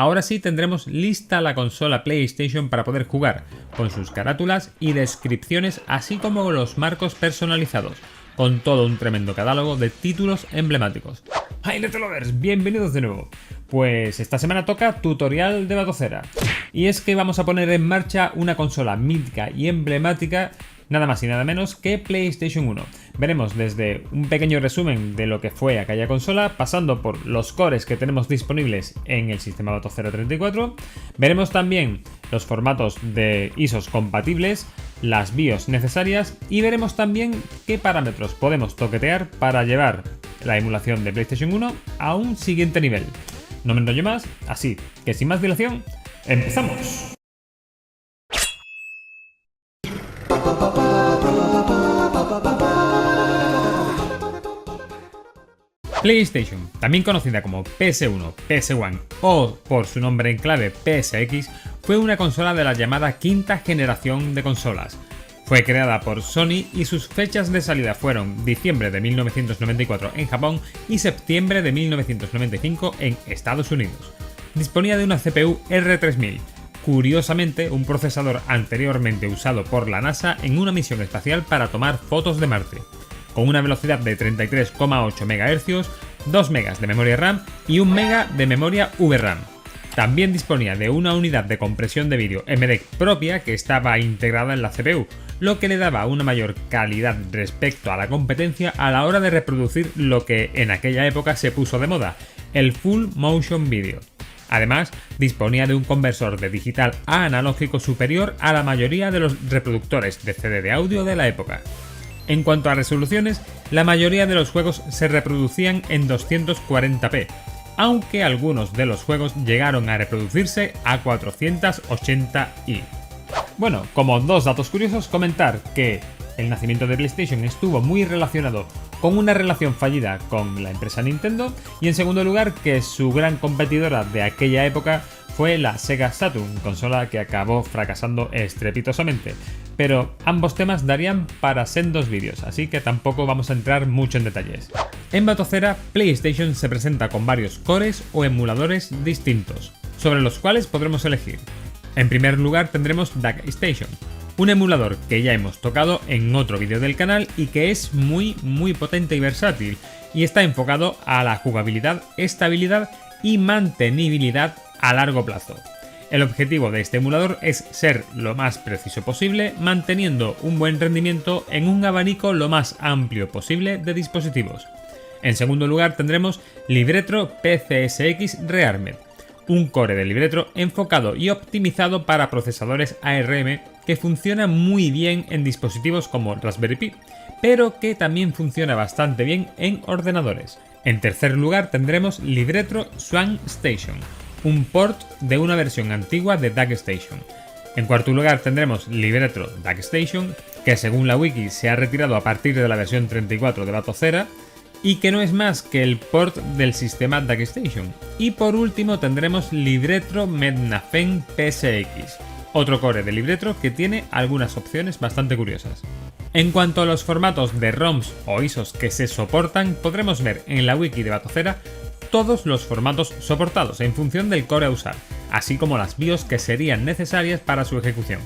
ahora sí tendremos lista la consola PlayStation para poder jugar, con sus carátulas y descripciones, así como los marcos personalizados, con todo un tremendo catálogo de títulos emblemáticos. ¡Hey, Let's Lovers! Bienvenidos de nuevo. Pues esta semana toca tutorial de Batocera. Y es que vamos a poner en marcha una consola mítica y emblemática, nada más y nada menos que PlayStation 1. Veremos desde un pequeño resumen de lo que fue aquella consola, pasando por los cores que tenemos disponibles en el sistema Batocera 34. Veremos también los formatos de ISOs compatibles, las BIOS necesarias y veremos también qué parámetros podemos toquetear para llevar la emulación de PlayStation 1 a un siguiente nivel. No me enrollo más, así que sin más dilación, ¡empezamos! PlayStation, también conocida como PS1, PS1 o por su nombre en clave PSX, fue una consola de la llamada quinta generación de consolas. Fue creada por Sony y sus fechas de salida fueron diciembre de 1994 en Japón y septiembre de 1995 en Estados Unidos. Disponía de una CPU R3000, curiosamente un procesador anteriormente usado por la NASA en una misión espacial para tomar fotos de Marte, con una velocidad de 33,8 MHz, 2 MB de memoria RAM y 1 MB de memoria VRAM. También disponía de una unidad de compresión de vídeo MDEC propia que estaba integrada en la CPU, lo que le daba una mayor calidad respecto a la competencia a la hora de reproducir lo que en aquella época se puso de moda, el Full Motion Video. Además, disponía de un conversor de digital a analógico superior a la mayoría de los reproductores de CD de audio de la época. En cuanto a resoluciones, la mayoría de los juegos se reproducían en 240p, aunque algunos de los juegos llegaron a reproducirse a 480i. Bueno, como dos datos curiosos, comentar que el nacimiento de PlayStation estuvo muy relacionado con una relación fallida con la empresa Nintendo, y en segundo lugar que su gran competidora de aquella época fue la Sega Saturn, consola que acabó fracasando estrepitosamente. Pero ambos temas darían para sendos vídeos, así que tampoco vamos a entrar mucho en detalles. En Batocera, PlayStation se presenta con varios cores o emuladores distintos, sobre los cuales podremos elegir. En primer lugar tendremos DuckStation, un emulador que ya hemos tocado en otro vídeo del canal y que es muy potente y versátil, y está enfocado a la jugabilidad, estabilidad y mantenibilidad a largo plazo. El objetivo de este emulador es ser lo más preciso posible, manteniendo un buen rendimiento en un abanico lo más amplio posible de dispositivos. En segundo lugar tendremos Libretro PCSX Rearmed, un core de Libretro enfocado y optimizado para procesadores ARM que funciona muy bien en dispositivos como Raspberry Pi, pero que también funciona bastante bien en ordenadores. En tercer lugar tendremos Libretro Swan Station, un port de una versión antigua de DuckStation. En cuarto lugar tendremos Libretro DuckStation, que según la wiki se ha retirado a partir de la versión 34 de Batocera y que no es más que el port del sistema DuckStation. Y por último tendremos Libretro Mednafen PSX, otro core de Libretro que tiene algunas opciones bastante curiosas. En cuanto a los formatos de ROMs o ISOs que se soportan, podremos ver en la wiki de Batocera todos los formatos soportados en función del core a usar, así como las BIOS que serían necesarias para su ejecución.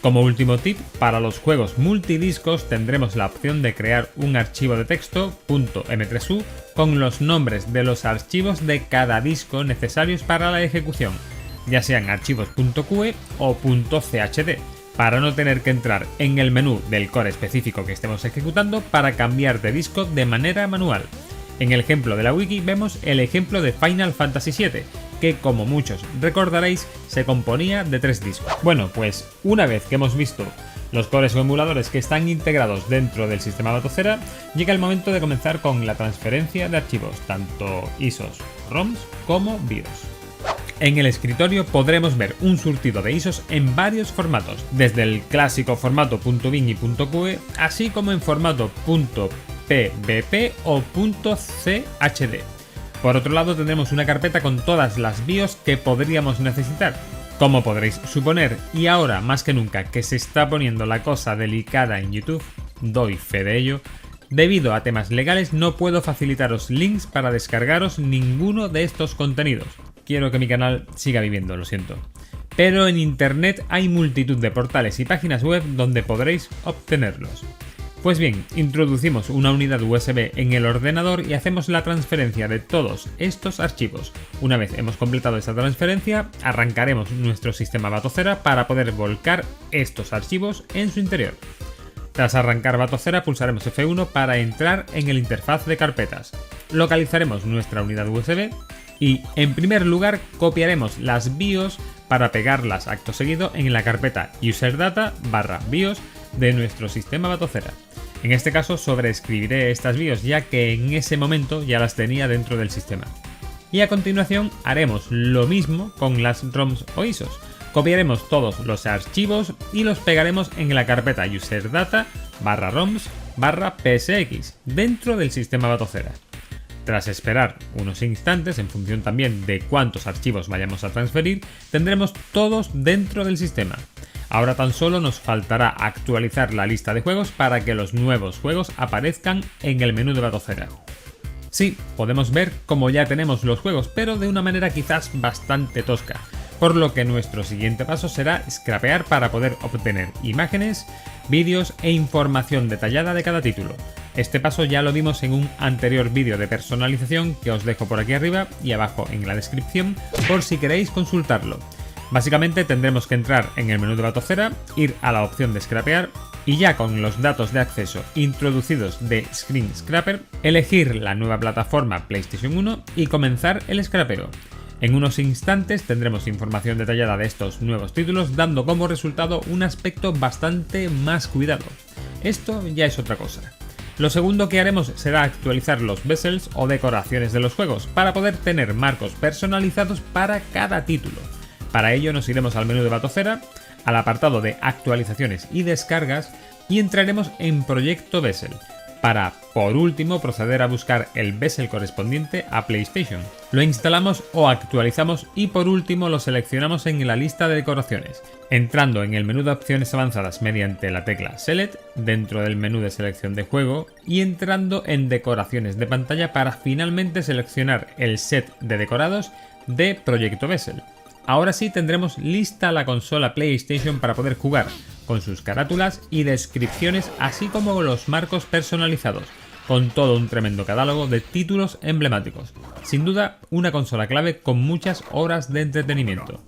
Como último tip, para los juegos multidiscos tendremos la opción de crear un archivo de texto .m3u con los nombres de los archivos de cada disco necesarios para la ejecución, ya sean archivos .qe o .chd, para no tener que entrar en el menú del core específico que estemos ejecutando para cambiar de disco de manera manual. En el ejemplo de la wiki vemos el ejemplo de Final Fantasy VII, que como muchos recordaréis se componía de 3 discos. Bueno, pues una vez que hemos visto los cores o emuladores que están integrados dentro del sistema Batocera, llega el momento de comenzar con la transferencia de archivos, tanto ISOs, ROMs como BIOS. En el escritorio podremos ver un surtido de ISOs en varios formatos, desde el clásico formato .bin y .qe, así como en formato .pbp o .chd. Por otro lado tendremos una carpeta con todas las BIOS que podríamos necesitar. Como podréis suponer, y ahora más que nunca que se está poniendo la cosa delicada en YouTube, doy fe de ello, debido a temas legales no puedo facilitaros links para descargaros ninguno de estos contenidos. quiero que mi canal siga viviendo, lo siento. Pero en internet hay multitud de portales y páginas web donde podréis obtenerlos. Pues bien, introducimos una unidad USB en el ordenador y hacemos la transferencia de todos estos archivos. Una vez hemos completado esta transferencia, arrancaremos nuestro sistema Batocera para poder volcar estos archivos en su interior. Tras arrancar Batocera, pulsaremos F1 para entrar en el interfaz de carpetas. Localizaremos nuestra unidad USB y, en primer lugar, copiaremos las BIOS para pegarlas acto seguido en la carpeta userdata/BIOS de nuestro sistema Batocera. En este caso sobreescribiré estas BIOS ya que en ese momento ya las tenía dentro del sistema. Y a continuación haremos lo mismo con las ROMs o ISOs. Copiaremos todos los archivos y los pegaremos en la carpeta userdata/ROMs/PSX dentro del sistema Batocera. Tras esperar unos instantes, en función también de cuántos archivos vayamos a transferir, tendremos todos dentro del sistema. Ahora tan solo nos faltará actualizar la lista de juegos para que los nuevos juegos aparezcan en el menú de Batocera. Sí, podemos ver cómo ya tenemos los juegos, pero de una manera quizás bastante tosca, por lo que nuestro siguiente paso será scrapear para poder obtener imágenes, vídeos e información detallada de cada título. Este paso ya lo vimos en un anterior vídeo de personalización que os dejo por aquí arriba y abajo en la descripción por si queréis consultarlo. Básicamente tendremos que entrar en el menú de Batocera, ir a la opción de scrapear y ya con los datos de acceso introducidos de Screen Scraper, elegir la nueva plataforma PlayStation 1 y comenzar el scrapeo. En unos instantes tendremos información detallada de estos nuevos títulos, dando como resultado un aspecto bastante más cuidado. Esto ya es otra cosa. Lo segundo que haremos será actualizar los bezels o decoraciones de los juegos para poder tener marcos personalizados para cada título. Para ello nos iremos al menú de Batocera, al apartado de actualizaciones y descargas y entraremos en Proyecto Bezel, para por último proceder a buscar el bezel correspondiente a PlayStation. Lo instalamos o actualizamos y por último lo seleccionamos en la lista de decoraciones, entrando en el menú de opciones avanzadas mediante la tecla Select dentro del menú de selección de juego y entrando en decoraciones de pantalla para finalmente seleccionar el set de decorados de Proyecto Bezel. Ahora sí tendremos lista la consola PlayStation para poder jugar, con sus carátulas y descripciones así como los marcos personalizados, con todo un tremendo catálogo de títulos emblemáticos. Sin duda, una consola clave con muchas horas de entretenimiento.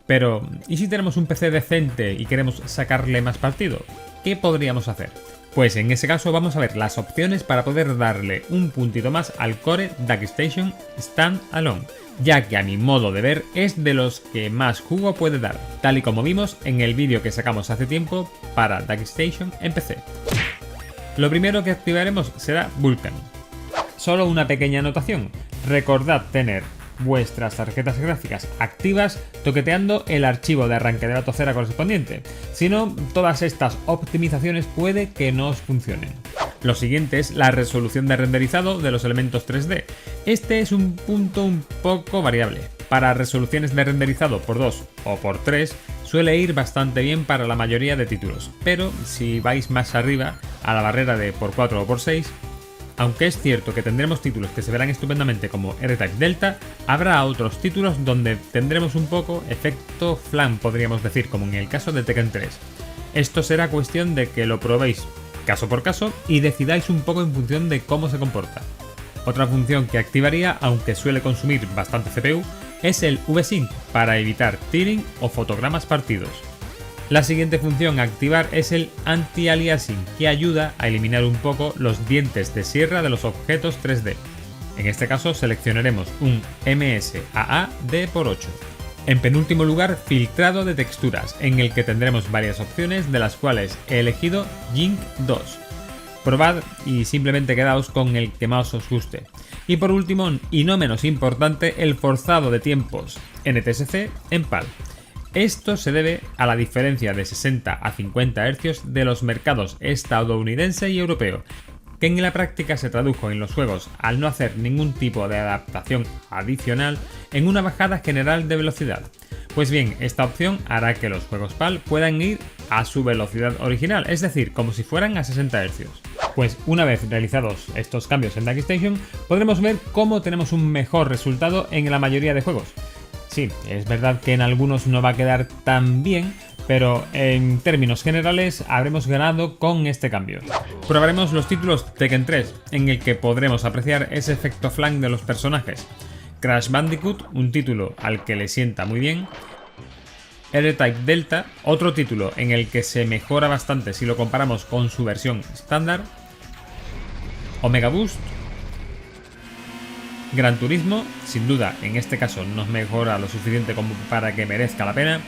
Pero, ¿y si tenemos un PC decente y queremos sacarle más partido? ¿Qué podríamos hacer? Pues en ese caso vamos a ver las opciones para poder darle un puntito más al Core DuckStation Standalone, ya que a mi modo de ver es de los que más jugo puede dar, tal y como vimos en el vídeo que sacamos hace tiempo para DuckStation en PC. Lo primero que activaremos será Vulkan. Solo una pequeña anotación, recordad tener vuestras tarjetas gráficas activas toqueteando el archivo de arranque de Batocera correspondiente, si no, todas estas optimizaciones puede que no os funcionen. Lo siguiente es la resolución de renderizado de los elementos 3D. Este es un punto un poco variable. Para resoluciones de renderizado por 2 o por 3 suele ir bastante bien para la mayoría de títulos, pero si vais más arriba a la barrera de por 4 o por 6, aunque es cierto que tendremos títulos que se verán estupendamente como R-Type Delta, habrá otros títulos donde tendremos un poco efecto flan, podríamos decir, como en el caso de Tekken 3. Esto será cuestión de que lo probéis caso por caso y decidáis un poco en función de cómo se comporta. Otra función que activaría, aunque suele consumir bastante CPU, es el V-Sync para evitar tearing o fotogramas partidos. La siguiente función a activar es el anti-aliasing, que ayuda a eliminar un poco los dientes de sierra de los objetos 3D. En este caso seleccionaremos un MSAA D×8. En penúltimo lugar, filtrado de texturas, en el que tendremos varias opciones de las cuales he elegido Jink 2. Probad y simplemente quedaos con el que más os guste. Y por último, y no menos importante, el forzado de tiempos NTSC en PAL. Esto se debe a la diferencia de 60 a 50 Hz de los mercados estadounidense y europeo, que en la práctica se tradujo en los juegos, al no hacer ningún tipo de adaptación adicional, en una bajada general de velocidad. Pues bien, esta opción hará que los juegos PAL puedan ir a su velocidad original, es decir, como si fueran a 60 Hz. Pues una vez realizados estos cambios en DuckStation, podremos ver cómo tenemos un mejor resultado en la mayoría de juegos. Sí, es verdad que en algunos no va a quedar tan bien, pero en términos generales habremos ganado con este cambio. Probaremos los títulos Tekken 3, en el que podremos apreciar ese efecto flank de los personajes. Crash Bandicoot, un título al que le sienta muy bien. R-Type Delta, otro título en el que se mejora bastante si lo comparamos con su versión estándar. Omega Boost. Gran Turismo, sin duda en este caso nos mejora lo suficiente como para que merezca la pena.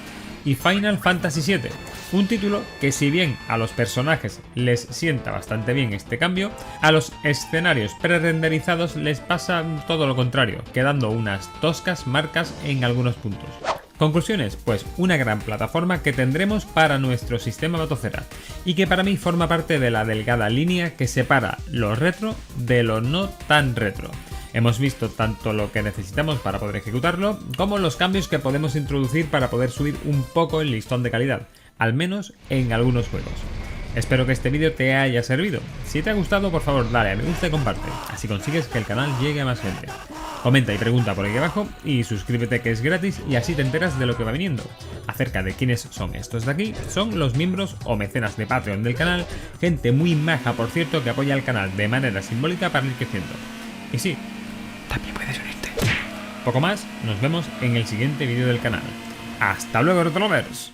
Y Final Fantasy VII, un título que si bien a los personajes les sienta bastante bien este cambio, a los escenarios pre-renderizados les pasa todo lo contrario, quedando unas toscas marcas en algunos puntos. Conclusiones, pues una gran plataforma que tendremos para nuestro sistema Batocera y que para mí forma parte de la delgada línea que separa lo retro de lo no tan retro. Hemos visto tanto lo que necesitamos para poder ejecutarlo, como los cambios que podemos introducir para poder subir un poco el listón de calidad, al menos en algunos juegos. Espero que este vídeo te haya servido. Si te ha gustado, por favor dale a me gusta y comparte, así consigues que el canal llegue a más gente. Comenta y pregunta por aquí abajo y suscríbete, que es gratis, y así te enteras de lo que va viniendo. Acerca de quiénes son estos de aquí, son los miembros o mecenas de Patreon del canal, gente muy maja por cierto que apoya al canal de manera simbólica para ir creciendo. Y sí, también puedes unirte. Poco más, nos vemos en el siguiente vídeo del canal. ¡Hasta luego, Retrolovers!